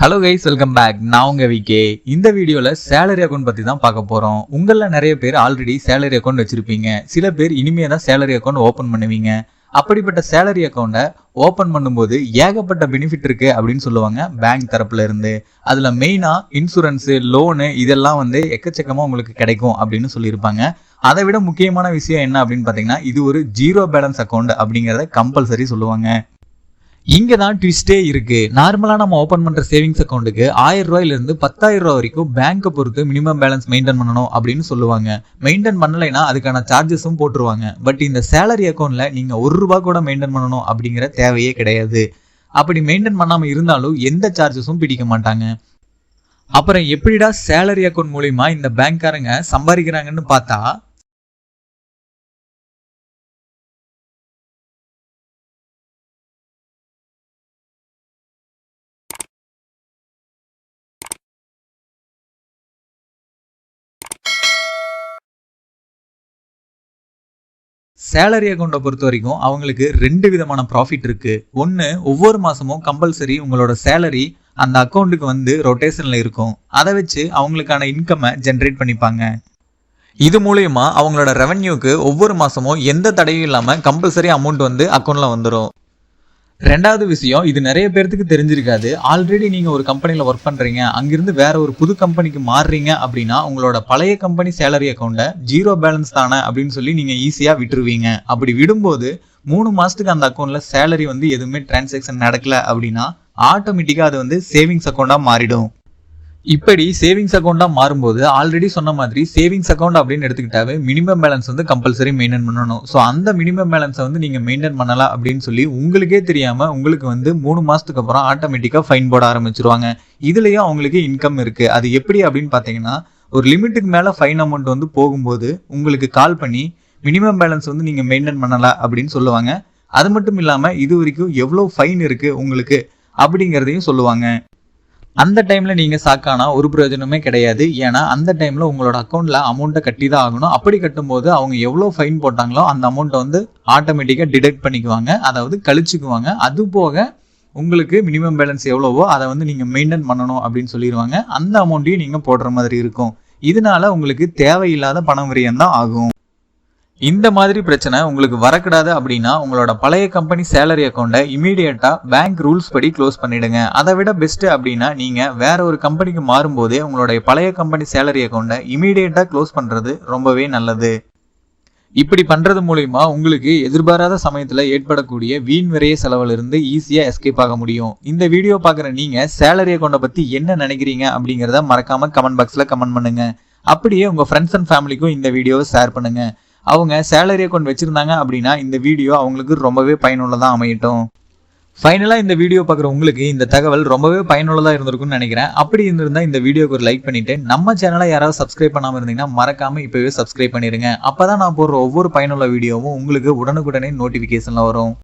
Hello guys, welcome back. நான் உங்க VK. இந்த வீடியோல சேலரி அக்கௌண்ட் பத்தி தான் பார்க்க போறோம். உங்கள நிறைய பேர் ஆல்ரெடி சேலரி அக்கௌண்ட் வச்சிருப்பீங்க. சில பேர் இனிமே தான் சேலரி அக்கௌண்ட் ஓபன் பண்ணுவீங்க. அப்படிப்பட்ட சேலரி அக்கௌண்ட்டை ஓபன் பண்ணும்போது ஏகப்பட்ட பெனிஃபிட் இருக்கு அப்படின்னு சொல்லுவாங்க பேங்க் தரப்புல இருந்து. அதுல மெயினா இன்சூரன்ஸ், லோனு இதெல்லாம் எக்கச்சக்கமா உங்களுக்கு கிடைக்கும் அப்படின்னு சொல்லியிருப்பாங்க. அதை விட முக்கியமான விஷயம் என்ன அப்படின்னு பாத்தீங்கன்னா, இது ஒரு ஜீரோ பேலன்ஸ் அக்கௌண்ட் அப்படிங்கறத கம்பல்சரி சொல்லுவாங்க. இங்க தான் ட்விஸ்டே இருக்கு. நார்மலா நம்ம ஓபன் பண்ற சேவிங்ஸ் அக்கௌண்ட்டுக்கு 1000 ரூபாயில இருந்து 10,000 ரூபாய் வரைக்கும் பேங்கை பொறுத்து மினிமம் பேலன்ஸ் மெயின்டைன் பண்ணணும் அப்படின்னு சொல்லுவாங்க. மெயின்டைன் பண்ணலைன்னா அதுக்கான சார்ஜஸும் போட்டுருவாங்க. பட் இந்த சேலரி அக்கௌண்ட்ல நீங்க 1 ரூபாய் கூட மெயின்டைன் பண்ணணும் அப்படிங்கிற தேவையே கிடையாது. அப்படி மெயின்டைன் பண்ணாம இருந்தாலும் எந்த சார்ஜஸும் பிடிக்க மாட்டாங்க. அப்புறம் எப்படிடா சேலரி அக்கௌண்ட் மூலியமா இந்த பேங்க்காரங்க சம்பாதிக்கிறாங்கன்னு பார்த்தா, சேலரி அக்கௌண்ட்டை பொறுத்த வரைக்கும் அவங்களுக்கு 2 விதமான ப்ராஃபிட் இருக்கு. ஒன்னு, ஒவ்வொரு மாசமும் கம்பல்சரி உங்களோட சேலரி அந்த அக்கௌண்ட்டுக்கு ரொட்டேஷன்ல இருக்கும். அதை வச்சு அவங்களுக்கான இன்கம்மை ஜென்ரேட் பண்ணிப்பாங்க. இது மூலியமா அவங்களோட ரெவன்யூக்கு ஒவ்வொரு மாசமும் எந்த தடையும் இல்லாம கம்பல்சரி அமௌண்ட் அக்கௌண்ட்ல வந்துடும். ரெண்டாவது விஷயம், இது நிறைய பேருக்கு தெரிஞ்சிருக்காது. ஆல்ரெடி நீங்க ஒரு கம்பெனில ஒர்க் பண்றீங்க, அங்கிருந்து வேற ஒரு புது கம்பெனிக்கு மாறுறீங்க அப்படின்னா உங்களோட பழைய கம்பெனி சேலரி அக்கௌண்ட்டை ஜீரோ பேலன்ஸ் தானே அப்படின்னு சொல்லி நீங்க ஈஸியா விட்டுருவீங்க. அப்படி விடும்போது 3 மாசத்துக்கு அந்த அக்கௌண்ட்ல சேலரி எதுவுமே டிரான்சாக்சன் நடக்கல அப்படின்னா ஆட்டோமேட்டிக்கா அது சேவிங்ஸ் அக்கௌண்டா மாறிடும். இப்படி சேவிங்ஸ் அக்கௌண்டா மாறும்போது ஆல்ரெடி சொன்ன மாதிரி சேவிங்ஸ் அக்கௌண்ட் அப்படின்னு எடுத்துக்கிட்டாவே மினிமம் பேலன்ஸ் கம்பல்சரி மெயின்டைன் பண்ணணும். ஸோ அந்த மினிமம் பேலன்ஸை நீங்க மெயின்டைன் பண்ணலாம் அப்படின்னு சொல்லி உங்களுக்கே தெரியாம உங்களுக்கு 3 மாசத்துக்கு அப்புறம் ஆட்டோமேட்டிக்கா ஃபைன் போட ஆரம்பிச்சிருவாங்க. இதுலயும் அவங்களுக்கு இன்கம் இருக்கு. அது எப்படி அப்படின்னு பாத்தீங்கன்னா, ஒரு லிமிட்டுக்கு மேல ஃபைன் அமௌண்ட் போகும்போது உங்களுக்கு கால் பண்ணி மினிமம் பேலன்ஸ் நீங்க மெயின்டைன் பண்ணலாம் அப்படின்னு சொல்லுவாங்க. அது மட்டும் இல்லாம இது வரைக்கும் எவ்வளவு ஃபைன் இருக்கு உங்களுக்கு அப்படிங்கறதையும் சொல்லுவாங்க. அந்த டைம்ல நீங்க சாக்கானா ஒரு பிரயோஜனமே கிடையாது. ஏன்னா அந்த டைம்ல உங்களோட அக்கௌண்ட்ல அமௌண்ட்டை கட்டி தான் ஆகணும். அப்படி கட்டும்போது அவங்க எவ்வளவு ஃபைன் போட்டாங்களோ அந்த அமௌண்ட்டை ஆட்டோமேட்டிக்கா டிடெக்ட் பண்ணிக்குவாங்க, அதாவது கழிச்சுக்குவாங்க. அது போக உங்களுக்கு மினிமம் பேலன்ஸ் எவ்வளவோ அதை நீங்க மெயின்டைன் பண்ணணும் அப்படின்னு சொல்லிடுவாங்க. அந்த அமௌண்ட்டையும் நீங்க போடுற மாதிரி இருக்கும். இதனால உங்களுக்கு தேவையில்லாத பணம் விரயம் தான் ஆகும். இந்த மாதிரி பிரச்சனை உங்களுக்கு வரக்கூடாது அப்படின்னா உங்களோட பழைய கம்பெனி சேலரி அக்கௌண்ட்டை இமீடியட்டா பேங்க் ரூல்ஸ் படி க்ளோஸ் பண்ணிடுங்க. அதை விட பெஸ்ட் அப்படின்னா நீங்க வேற ஒரு கம்பெனிக்கு மாறும்போதே உங்களுடைய பழைய கம்பெனி சேலரி அக்கௌண்ட்டை இமீடியட்டா க்ளோஸ் பண்றது ரொம்பவே நல்லது. இப்படி பண்றது மூலியமா உங்களுக்கு எதிர்பாராத சமயத்துல ஏற்படக்கூடிய வீண் விரைய செலவுல இருந்து ஈஸியா எஸ்கேப் ஆக முடியும். இந்த வீடியோ பாக்குற நீங்க சேலரி அக்கௌண்ட்டை பத்தி என்ன நினைக்கிறீங்க அப்படிங்கறத மறக்காம கமெண்ட் பாக்ஸ்ல கமெண்ட் பண்ணுங்க. அப்படியே உங்க ஃப்ரெண்ட்ஸ் அண்ட் ஃபேமிலிக்கும் இந்த வீடியோவை ஷேர் பண்ணுங்க. அவங்க சேலரி அக்கௌண்ட் வச்சிருந்தாங்க அப்படின்னா இந்த வீடியோ அவங்களுக்கு ரொம்பவே பயனுள்ளதா அமையட்டும். ஃபைனலா இந்த வீடியோ பார்க்குற உங்களுக்கு இந்த தகவல் ரொம்பவே பயனுள்ளதா இருந்திருக்கும்னு நினைக்கிறேன். அப்படி இருந்திருந்தா இந்த வீடியோக்கு ஒரு லைக் பண்ணிட்டு நம்ம சேனலை யாராவது சப்ஸ்கிரைப் பண்ணாம இருந்தீங்கன்னா மறக்காம இப்பவே சப்ஸ்கிரைப் பண்ணிருங்க. அப்பதான் நான் போடுற ஒவ்வொரு பயனுள்ள வீடியோவும் உங்களுக்கு உடனுக்குடனே நோட்டிபிகேஷன்ல வரும்.